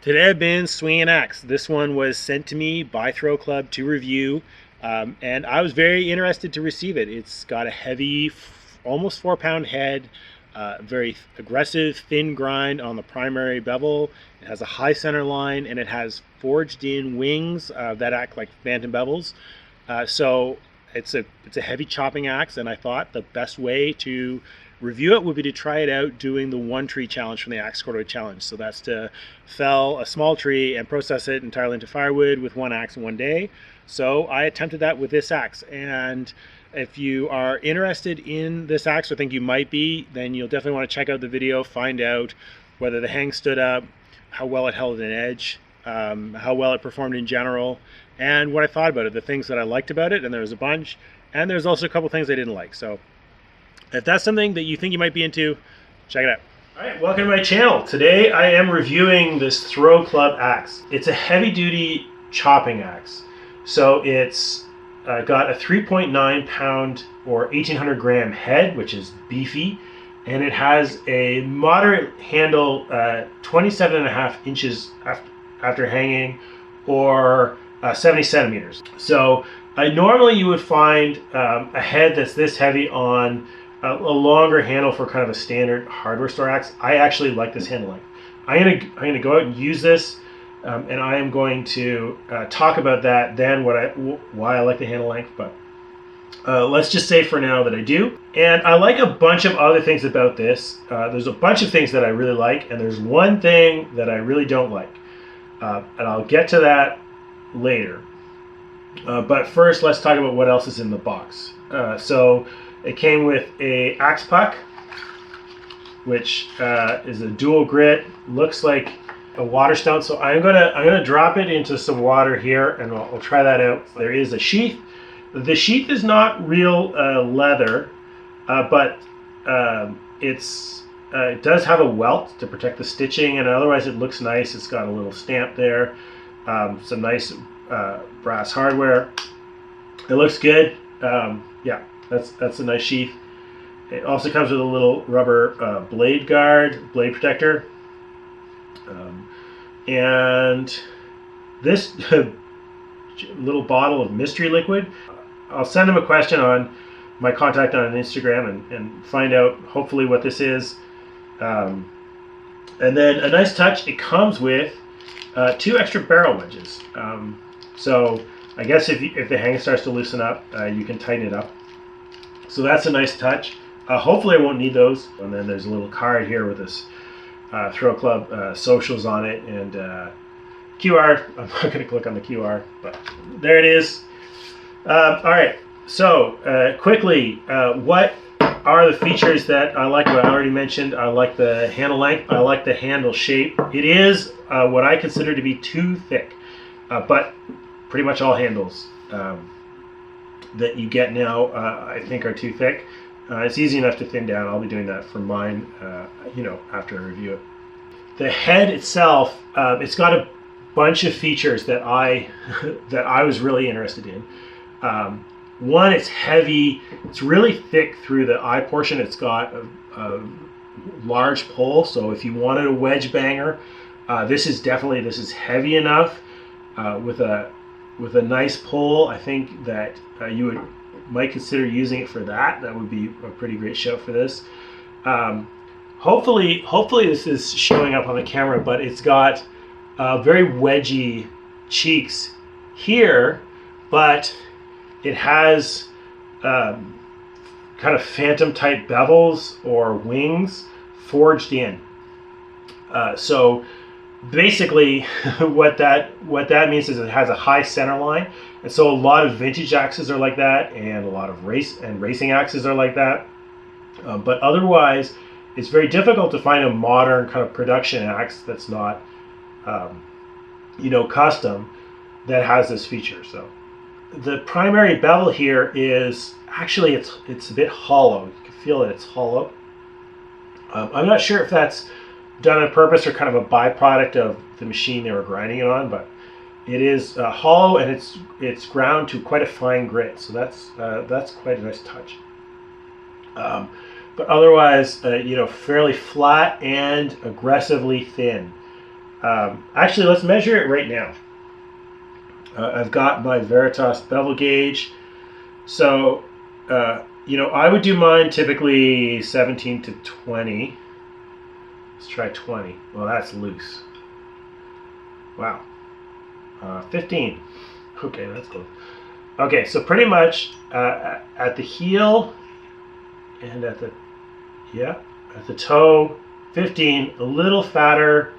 Today I've been swinging an axe. This one was sent to me by Throw Club to review, and I was very interested to receive it. It's got a heavy, almost 4 pound head, very aggressive, thin grind on the primary bevel. It has a high center line, and it has forged in wings that act like phantom bevels. So it's a heavy chopping axe, and I thought the best way to review it would be to try it out doing the one tree challenge from the Axe Cordwood challenge. So that's to fell a small tree and process it entirely into firewood with one axe in one day. So I attempted that with this axe, and if you are interested in this axe or think you might be, then you'll definitely want to check out the video, find out whether the hang stood up, how well it held an edge, how well it performed in general, and what I thought about it, the things that I liked about it, and there was a bunch, and there's also a couple things I didn't like. So if that's something that you think you might be into, check it out. All right, welcome to my channel. Today I am reviewing this Thrw Club axe. It's a heavy-duty chopping axe. So it's got a 3.9 pound or 1800 gram head, which is beefy, and it has a moderate handle, 27.5 inches after hanging, or 70 centimeters. So normally you would find a head that's this heavy on a longer handle for kind of a standard hardware store axe. I actually like this handle length. I'm gonna go out and use this, and I am going to talk about that then why I like the handle length. But let's just say for now that I do, and I like a bunch of other things about this. There's a bunch of things that I really like, and there's one thing that I really don't like, and I'll get to that later. But first, let's talk about what else is in the box. So it came with a axe puck, which is a dual grit. Looks like a water stone. So I'm gonna drop it into some water here, and we'll try that out. There is a sheath. The sheath is not real leather, but it does have a welt to protect the stitching, and otherwise it looks nice. It's got a little stamp there, some nice brass hardware. It looks good. Yeah, that's a nice sheath. It also comes with a little rubber blade protector, and this little bottle of mystery liquid. I'll send him a question on my contact on Instagram and find out hopefully what this is. And then a nice touch, it comes with 2 extra barrel wedges. So I guess if the hang starts to loosen up, you can tighten it up. So that's a nice touch. Hopefully I won't need those. And then there's a little card here with this Throw Club socials on it, and QR. I'm not going to click on the QR, but there it is. All right, so quickly, what are the features that I like? What I already mentioned. I like the handle length. I like the handle shape. It is what I consider to be too thick, but pretty much all handles that you get now, I think, are too thick. It's easy enough to thin down. I'll be doing that for mine, after I review it. The head itself, it's got a bunch of features that I was really interested in. One, it's heavy. It's really thick through the eye portion. It's got a large pole, so if you wanted a wedge banger, this is heavy enough with a nice pole. I think that you might consider using it for that. That would be a pretty great show for this. Hopefully this is showing up on the camera, but it's got very wedgy cheeks here, but it has kind of phantom type bevels or wings forged in. So basically what that means is it has a high center line, and so a lot of vintage axes are like that, and a lot of racing axes are like that, but otherwise it's very difficult to find a modern kind of production axe that's not custom, that has this feature. So the primary bevel here is actually it's a bit hollow. You can feel that it's hollow. I'm not sure if that's done on purpose or kind of a byproduct of the machine they were grinding it on, but it is hollow, and it's ground to quite a fine grit. So that's quite a nice touch. But otherwise, fairly flat and aggressively thin. Actually, let's measure it right now. I've got my Veritas bevel gauge. So, I would do mine typically 17 to 20. Let's try 20. Well, that's loose. Wow. 15. Okay, that's close. Okay, so pretty much at the heel and at the toe, 15, a little fatter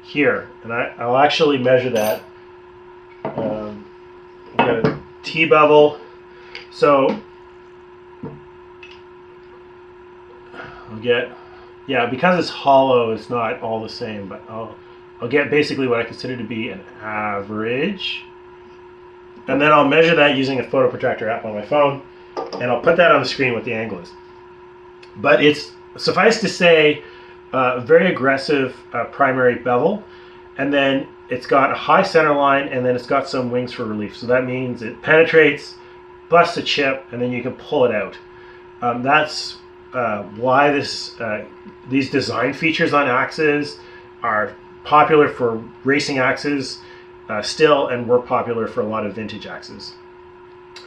here. And I'll actually measure that. I've got a T-bevel. So I'll get, because it's hollow, it's not all the same, but I'll get basically what I consider to be an average. And then I'll measure that using a photo protractor app on my phone, and I'll put that on the screen what the angle is. But it's, suffice to say, very aggressive primary bevel, and then it's got a high center line, and then it's got some wings for relief. So that means it penetrates, busts a chip, and then you can pull it out. That's why these design features on axes are popular for racing axes still, and were popular for a lot of vintage axes.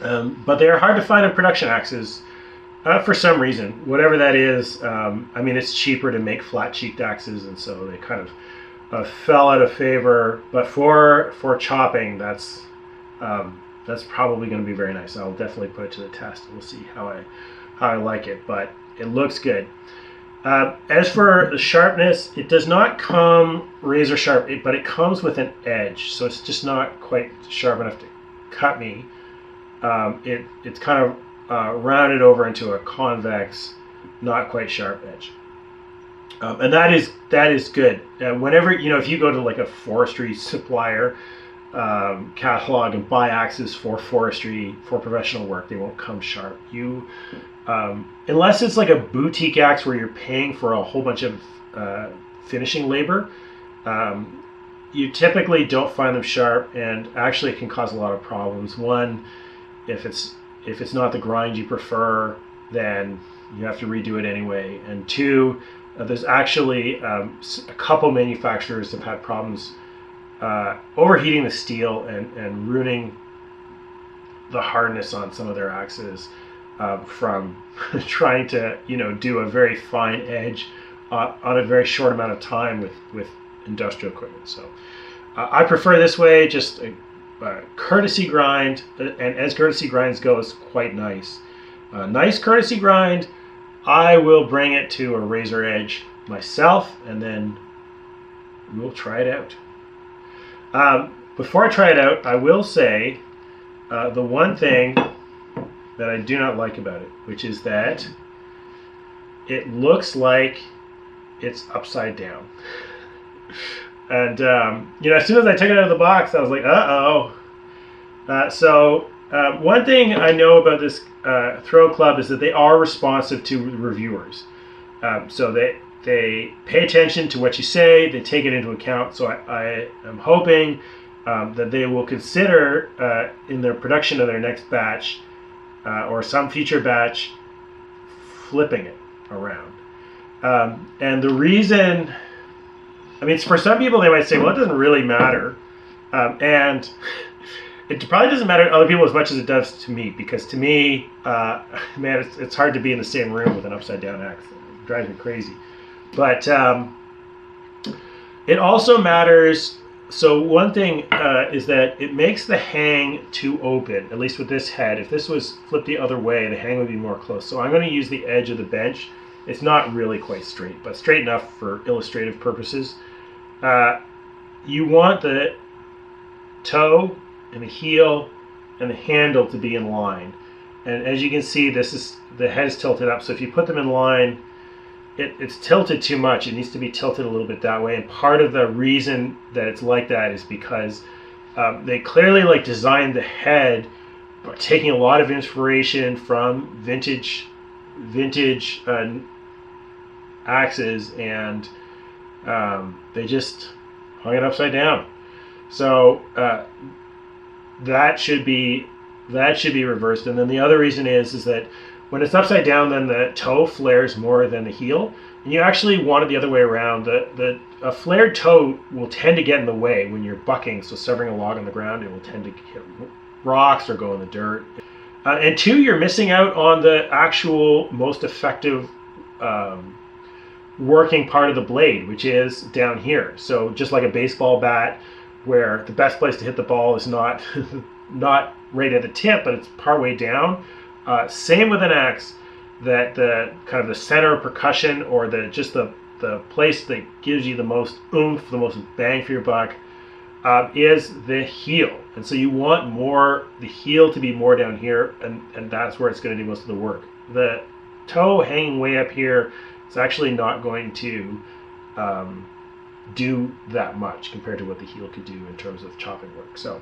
But they are hard to find in production axes for some reason. Whatever that is, it's cheaper to make flat-cheeked axes, and so they kind of fell out of favor. But for chopping, that's probably going to be very nice. I'll definitely put it to the test. We'll see how I like it, but it looks good. As for the sharpness, it does not come razor sharp, but it comes with an edge, so it's just not quite sharp enough to cut me. It's kind of rounded over into a convex, not quite sharp edge. And that is good. Whenever, if you go to like a forestry supplier catalog and buy axes for forestry, for professional work, they won't come sharp. Unless it's like a boutique axe where you're paying for a whole bunch of finishing labor, you typically don't find them sharp, and actually it can cause a lot of problems. One, if it's not the grind you prefer, then you have to redo it anyway. And two, there's actually a couple manufacturers have had problems overheating the steel and ruining the hardness on some of their axes from trying to do a very fine edge on a very short amount of time with industrial equipment. So I prefer this way, just a courtesy grind, and as courtesy grinds go, it's quite nice. Nice courtesy grind, I will bring it to a razor edge myself, and then we'll try it out. Before I try it out, I will say the one thing that I do not like about it, which is that it looks like it's upside down. And as soon as I took it out of the box, I was like, uh-oh. So one thing I know about this Throw Club is that they are responsive to reviewers. So they pay attention to what you say, they take it into account. So I am hoping that they will consider in their production of their next batch or some future batch flipping it around. And the reason, for some people they might say, well, it doesn't really matter. And it probably doesn't matter to other people as much as it does to me, because to me, it's hard to be in the same room with an upside down axe. It drives me crazy. But it also matters. So one thing is that it makes the hang too open, at least with this head. If this was flipped the other way, the hang would be more close. So I'm going to use the edge of the bench. It's not really quite straight, but straight enough for illustrative purposes. You want the toe and the heel and the handle to be in line. And as you can see, the head is tilted up. So if you put them in line, it's tilted too much. It needs to be tilted a little bit that way. And part of the reason that it's like that is because they clearly designed the head by taking a lot of inspiration from vintage axes, and they just hung it upside down. So that should be reversed. And then the other reason is that when it's upside down, then the toe flares more than the heel. And you actually want it the other way around. A flared toe will tend to get in the way when you're bucking, so severing a log on the ground, it will tend to hit rocks or go in the dirt. And two, you're missing out on the actual most effective working part of the blade, which is down here. So just like a baseball bat, where the best place to hit the ball is not not right at the tip, but it's partway down. Same with an axe, that the kind of the center of percussion, or the place that gives you the most oomph, the most bang for your buck, is the heel. And so you want the heel to be more down here, and that's where it's going to do most of the work. The toe hanging way up here is actually not going to do that much compared to what the heel could do in terms of chopping work. So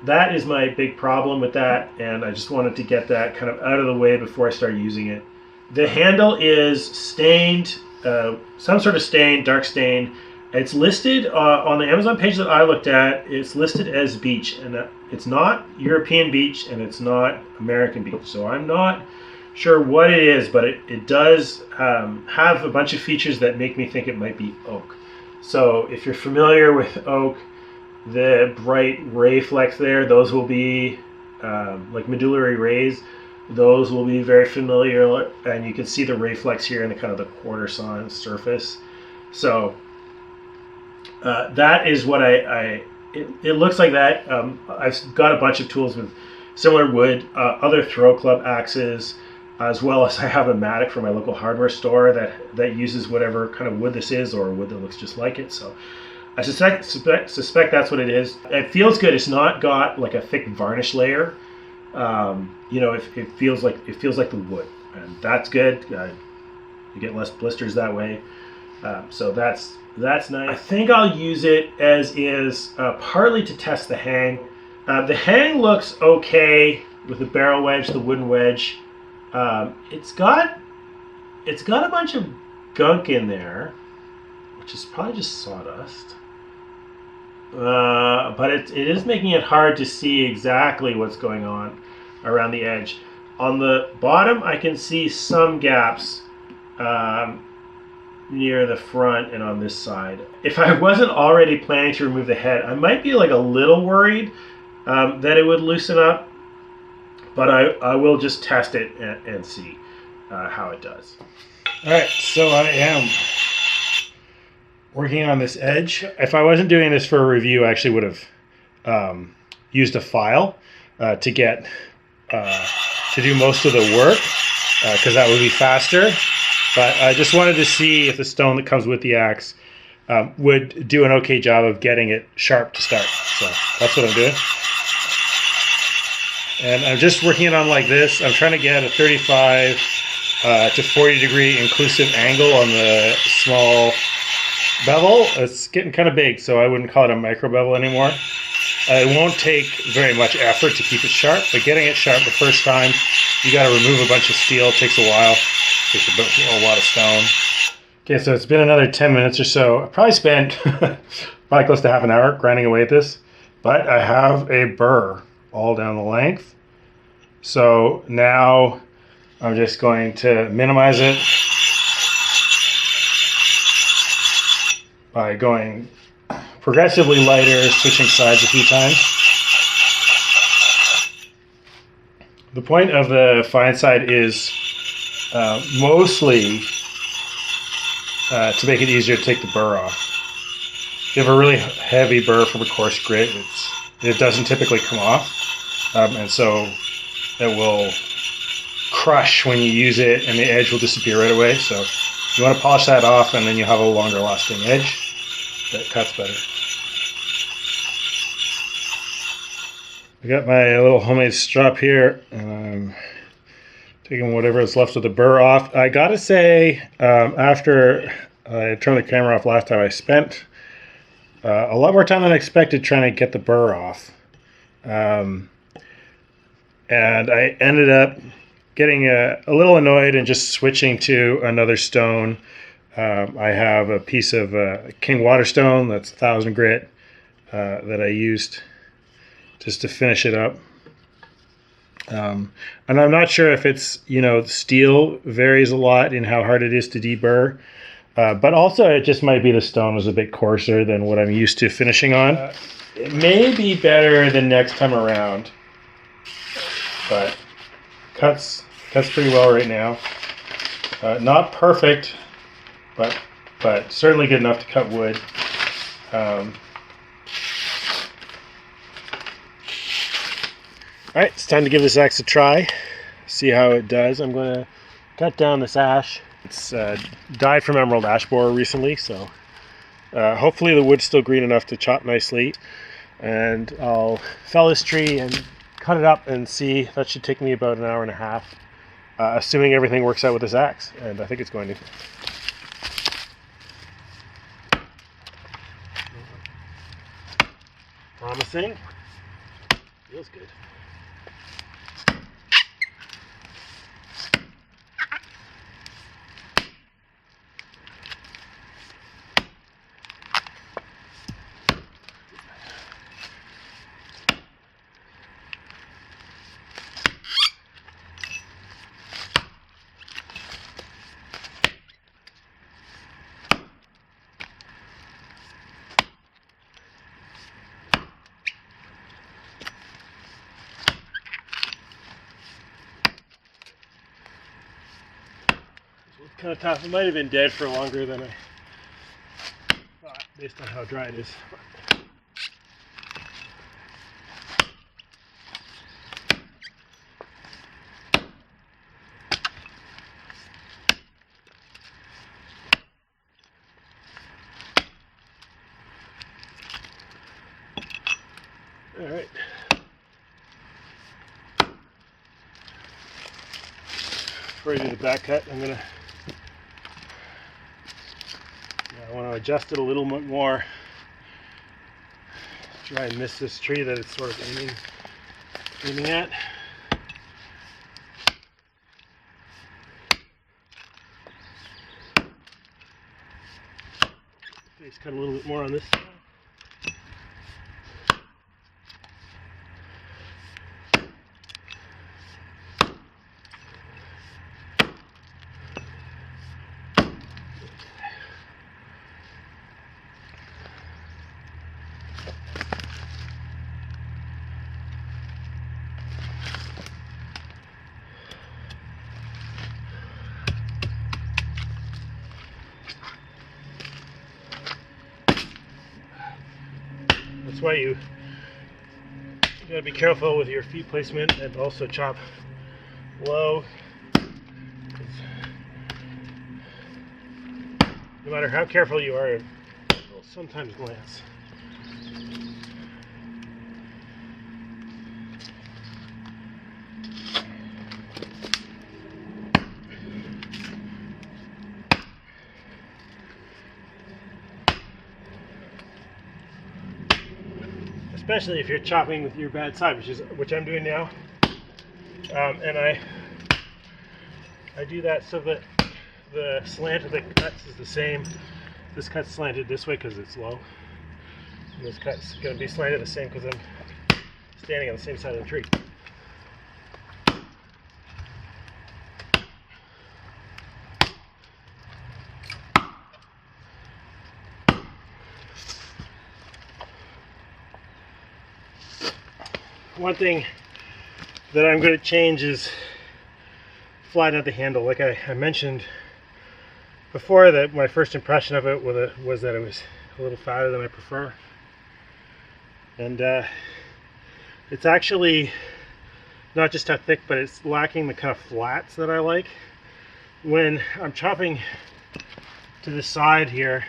that is my big problem with that, and I just wanted to get that kind of out of the way before I start using it. The handle is stained, some sort of stain, dark stain. It's listed on the Amazon page that I looked at. It's listed as beech, and it's not European beech, and it's not American beech. So I'm not sure what it is, but it does have a bunch of features that make me think it might be oak. So if you're familiar with oak, the bright ray flecks there, those will be like medullary rays. Those will be very familiar, and you can see the ray flecks here in the kind of the quarter sawn surface. So that is what it looks like that. I've got a bunch of tools with similar wood, other Thrw Club axes, as well as I have a mattock from my local hardware store that uses whatever kind of wood this is, or wood that looks just like it. So I suspect that's what it is. It feels good. It's not got like a thick varnish layer. It feels like the wood, and that's good. You get less blisters that way. So that's nice. I think I'll use it as is, partly to test the hang. The hang looks okay with the barrel wedge, the wooden wedge. It's got a bunch of gunk in there, which is probably just sawdust. But it is making it hard to see exactly what's going on around the edge. On the bottom, I can see some gaps near the front and on this side. If I wasn't already planning to remove the head, I might be like a little worried that it would loosen up, but I will just test it and see how it does. All right, so I am working on this edge. If I wasn't doing this for a review, I actually would have used a file to get to do most of the work, because that would be faster. But I just wanted to see if the stone that comes with the axe would do an okay job of getting it sharp to start. So that's what I'm doing. And I'm just working it on like this. I'm trying to get a 35 to 40 degree inclusive angle on the small bevel. It's getting kind of big, so I wouldn't call it a micro bevel anymore. It won't take very much effort to keep it sharp, but getting it sharp the first time, you got to remove a bunch of steel. It takes a while. It takes a lot of stone. Okay, so it's been another 10 minutes or so. I probably spent probably close to half an hour grinding away at this, but I have a burr all down the length. So now I'm just going to minimize it by going progressively lighter, switching sides a few times. The point of the fine side is mostly to make it easier to take the burr off. If you have a really heavy burr from a coarse grit, it doesn't typically come off, and so it will crush when you use it, and the edge will disappear right away. So you want to polish that off, and then you have a longer lasting edge that cuts better. I got my little homemade strop here, and I'm taking whatever is left of the burr off. I gotta say, after I turned the camera off last time, I spent a lot more time than I expected trying to get the burr off. And I ended up getting a little annoyed and just switching to another stone. I have a piece of King Waterstone that's 1000 grit that I used just to finish it up. And I'm not sure if it's, steel varies a lot in how hard it is to deburr. But also it just might be the stone was a bit coarser than what I'm used to finishing on. It may be better the next time around, but cuts pretty well right now. Not perfect, but certainly good enough to cut wood. All right, it's time to give this axe a try, see how it does. I'm going to cut down this ash. It's died from emerald ash borer recently, so hopefully the wood's still green enough to chop nicely. And I'll fell this tree and cut it up and see. That should take me about an hour and a half, assuming everything works out with this axe, and I think it's going to. Promising. Feels good. Kind of tough. It might have been dead for longer than I thought, based on how dry it is. All right. Before I do the back cut, I want to adjust it a little bit more. Try and miss this tree that it's sort of aiming at. Face cut a little bit more on this side. That's why you gotta be careful with your feet placement and also chop low. No matter how careful you are, it will sometimes glance. Especially if you're chopping with your bad side, which I'm doing now. And I do that so that the slant of the cuts is the same. This cut's slanted this way because it's low. And this cut's going to be slanted the same because I'm standing on the same side of the tree. One thing that I'm going to change is flatten out the handle. Like I mentioned before, that my first impression of it was that it was a little fatter than I prefer. And it's actually not just how thick, but it's lacking the kind of flats that I like. When I'm chopping to the side here,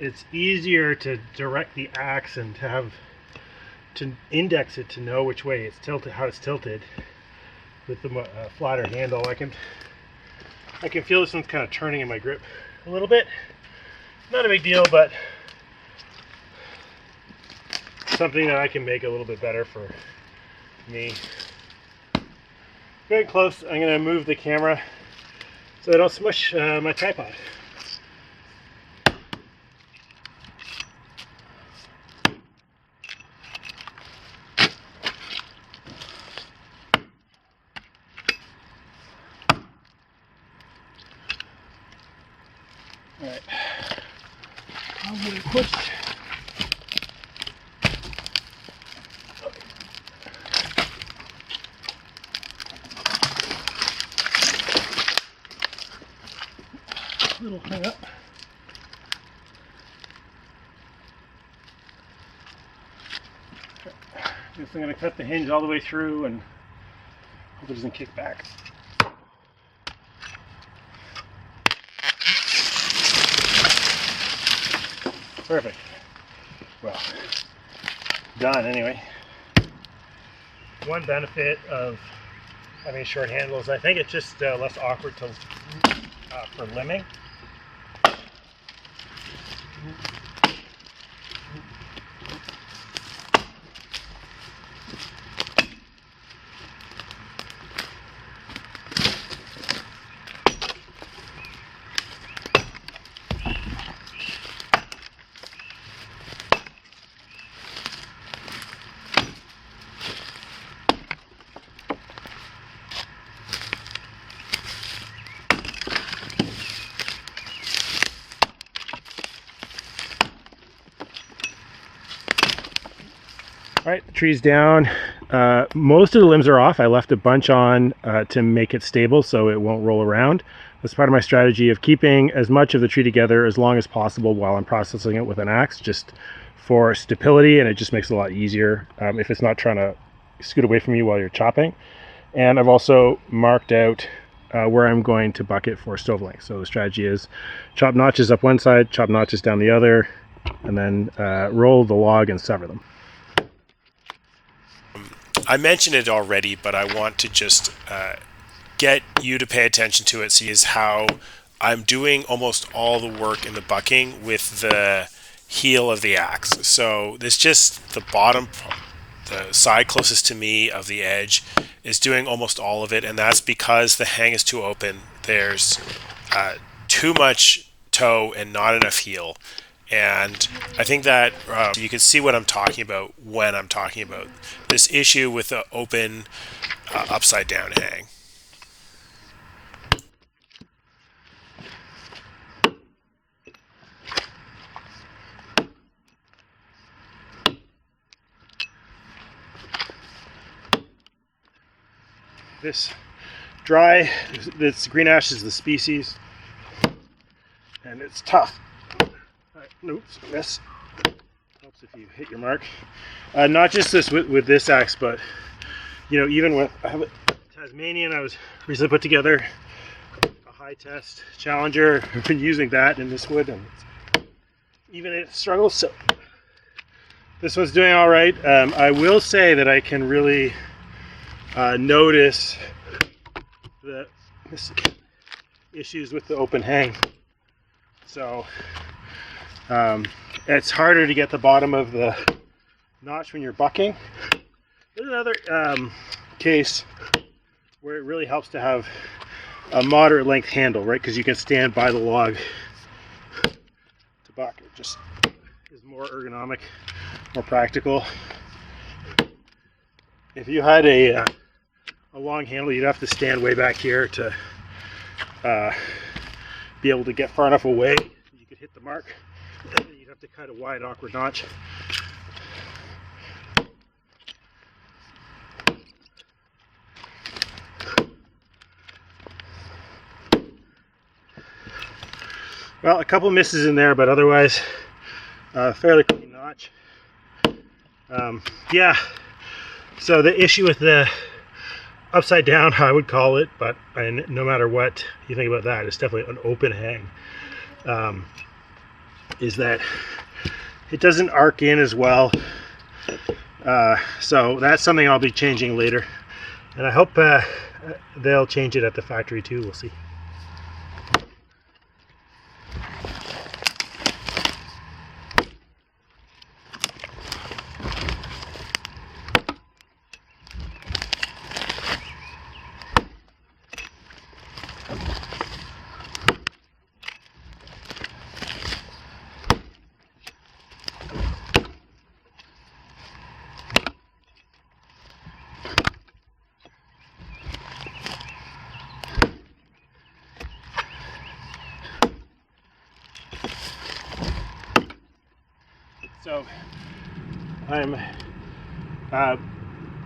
it's easier to direct the axe and to index it to know which way it's tilted, how it's tilted. With the flatter handle, I can feel this one's kind of turning in my grip a little bit. Not a big deal, but something that I can make a little bit better for me. Very close. I'm going to move the camera so I don't smush my tripod. probably push. Little hang up. Guess I'm going to cut the hinge all the way through and hope it doesn't kick back. Perfect. Well, done anyway. One benefit of having short handles, I think it's just less awkward to for limbing. All right, the tree's down. Most of the limbs are off. I left a bunch on to make it stable so it won't roll around. That's part of my strategy of keeping as much of the tree together as long as possible while I'm processing it with an axe, just for stability, and it just makes it a lot easier if it's not trying to scoot away from you while you're chopping. And I've also marked out where I'm going to bucket for stove length. So the strategy is chop notches up one side, chop notches down the other, and then roll the log and sever them. I mentioned it already, but I want to just get you to pay attention to it. See is how I'm doing almost all the work in the bucking with the heel of the axe. So this just the bottom, the side closest to me of the edge is doing almost all of it, and that's because the hang is too open. There's too much toe and not enough heel. And I think that you can see what I'm talking about when I'm talking about this issue with the open upside down hang. This dry, this green ash is the species, and it's tough. Oops, miss. Helps if you hit your mark. Not just this with this axe, but you know, even with I have a Tasmanian I was recently put together, a high test Challenger. I've been using that in this wood, and even it struggles. So this one's doing all right. I will say that I can really notice the issues with the open hang. So it's harder to get the bottom of the notch when you're bucking. There's another case where it really helps to have a moderate length handle, right? Because you can stand by the log to buck. It just is more ergonomic, more practical. If you had a long handle, you'd have to stand way back here to be able to get far enough away you could hit the mark. You'd have to cut a wide, awkward notch. Well, a couple misses in there, but otherwise fairly clean notch. Yeah, so the issue with the upside down, I would call it, but no matter what you think about that, it's definitely an open hang. Is that it doesn't arc in as well. So that's something I'll be changing later. And I hope they'll change it at the factory too, we'll see. So I'm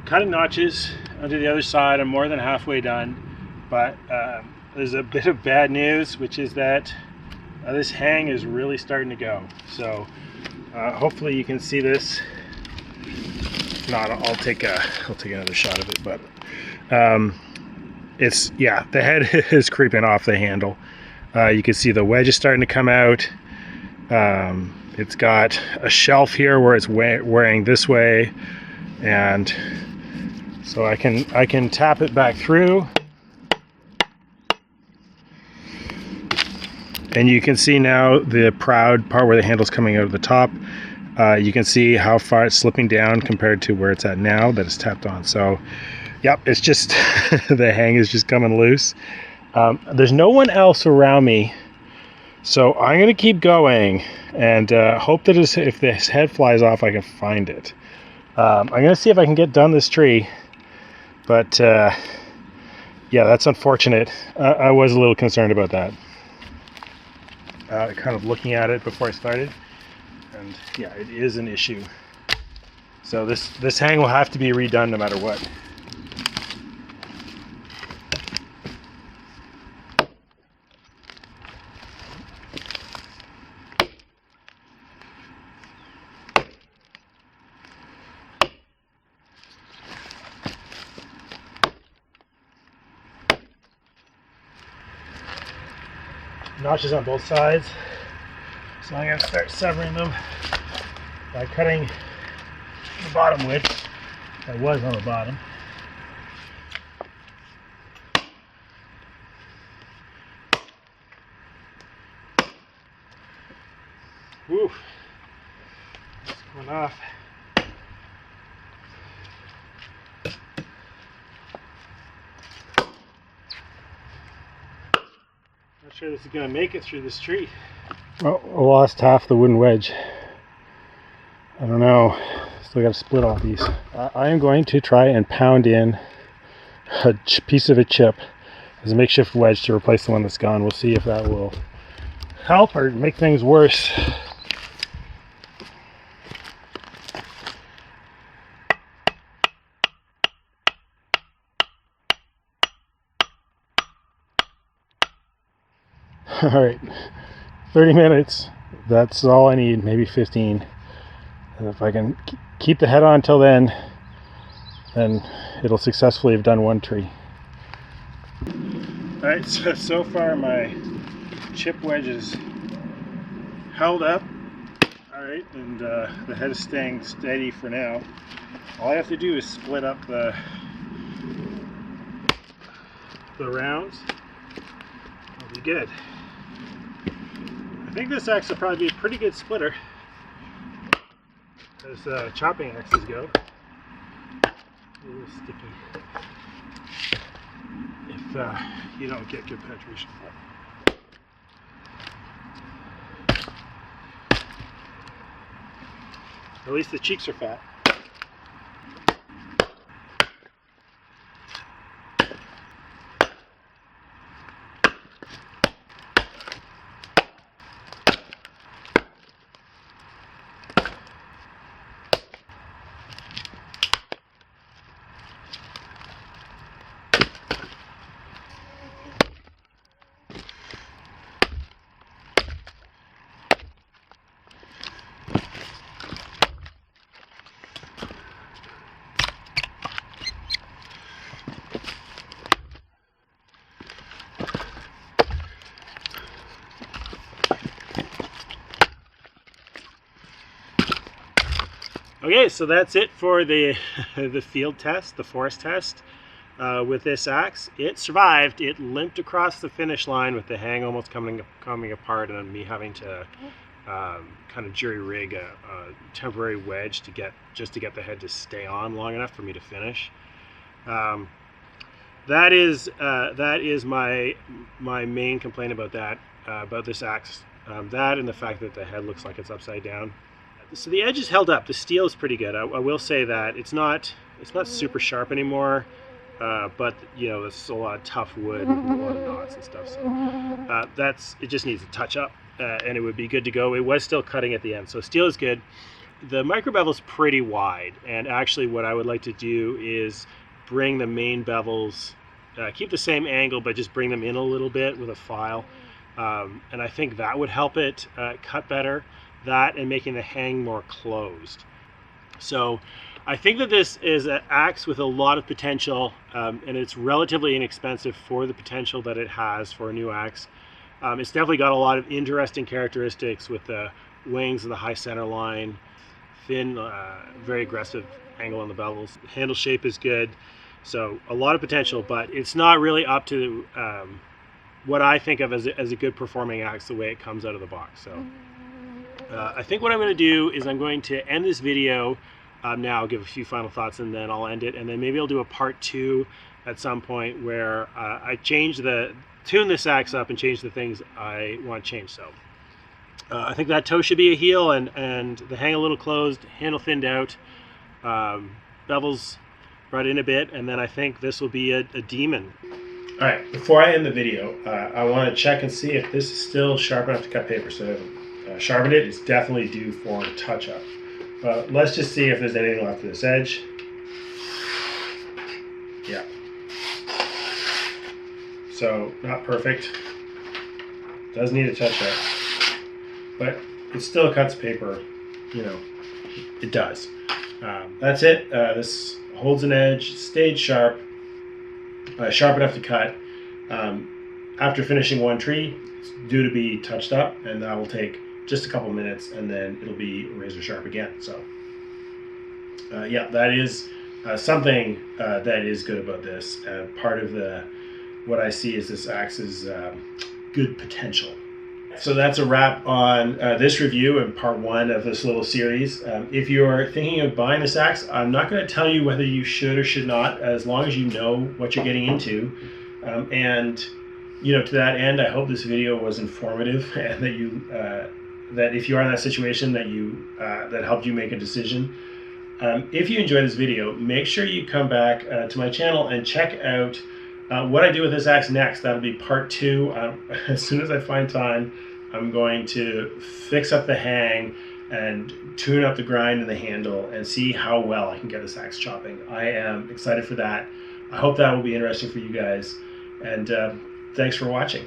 cutting notches onto the other side. I'm more than halfway done, but there's a bit of bad news, which is that this hang is really starting to go. So hopefully you can see this. If not, I'll take another shot of it. But it's, yeah, the head is creeping off the handle. You can see the wedge is starting to come out. It's got a shelf here where it's wearing this way, and so I can tap it back through, and you can see now the proud part where the handle's coming out of the top. You can see how far it's slipping down compared to where it's at now that it's tapped on. So yep, it's just the hang is just coming loose. There's no one else around me, so I'm gonna keep going and hope that if this head flies off, I can find it. I'm gonna see if I can get done this tree, but yeah, that's unfortunate. I was a little concerned about that. Kind of looking at it before I started, and yeah, it is an issue. So this hang will have to be redone no matter what. Notches on both sides, so I'm going to start severing them by cutting the bottom wood that was on the bottom. Woo! It's going off. Not sure this is going to make it through this tree. Well, I lost half the wooden wedge. I don't know. Still got to split all these. I am going to try and pound in a piece of a chip as a makeshift wedge to replace the one that's gone. We'll see if that will help or make things worse. All right, 30 minutes. That's all I need, maybe 15. And if I can keep the head on until then it'll successfully have done one tree. All right, so far my chip wedge is held up. All right, and the head is staying steady for now. All I have to do is split up the rounds. I'll be good. I think this axe will probably be a pretty good splitter, as chopping axes go. A little sticky if you don't get good penetration. At least the cheeks are fat. Okay, so that's it for the the field test, the forest test with this axe. It survived. It limped across the finish line with the hang almost coming apart, and me having to kind of jury rig a temporary wedge to get the head to stay on long enough for me to finish. That is my main complaint about about this axe. That and the fact that the head looks like it's upside down. So the edge is held up. The steel is pretty good. I will say that it's not super sharp anymore, but you know, it's a lot of tough wood and a lot of knots and stuff. So it just needs a touch up, and it would be good to go. It was still cutting at the end, so steel is good. the micro bevel's pretty wide, and actually what I would like to do is bring the main bevels, keep the same angle, but just bring them in a little bit with a file. And I think that would help it cut better. That and making the hang more closed. So I think that this is an axe with a lot of potential, and it's relatively inexpensive for the potential that it has for a new axe. It's definitely got a lot of interesting characteristics with the wings and the high center line, thin, very aggressive angle on the bevels. Handle shape is good, so a lot of potential, but it's not really up to what I think of as a good performing axe the way it comes out of the box. So I think what I'm going to do is I'm going to end this video now. I'll give a few final thoughts and then I'll end it, and then maybe I'll do a part 2 at some point where I tune this axe up and change the things I want to change. So I think that toe should be a heel, and the hang a little closed, handle thinned out, bevels brought in a bit, and then I think this will be a demon. All right, before I end the video, I want to check and see if this is still sharp enough to cut paper. So I haven't sharpened it. It's definitely due for a touch-up. Let's just see if there's anything left of this edge. Yeah. So not perfect. Does need a touch-up, but it still cuts paper. You know, it does. That's it. This holds an edge, stayed sharp. Sharp enough to cut. After finishing one tree, it's due to be touched up, and that will take just a couple minutes, and then it'll be razor sharp again. So yeah, that is something that is good about this. Part of what I see is this axe's good potential. So that's a wrap on this review and part 1 of this little series. If you're thinking of buying this axe, I'm not going to tell you whether you should or should not, as long as you know what you're getting into. And you know, to that end, I hope this video was informative, and that you that if you are in that situation, that helped you make a decision. If you enjoyed this video, make sure you come back to my channel and check out what I do with this axe next. That'll be part 2. As soon as I find time, I'm going to fix up the hang and tune up the grind and the handle and see how well I can get this axe chopping. I am excited for that. I hope that will be interesting for you guys, and thanks for watching.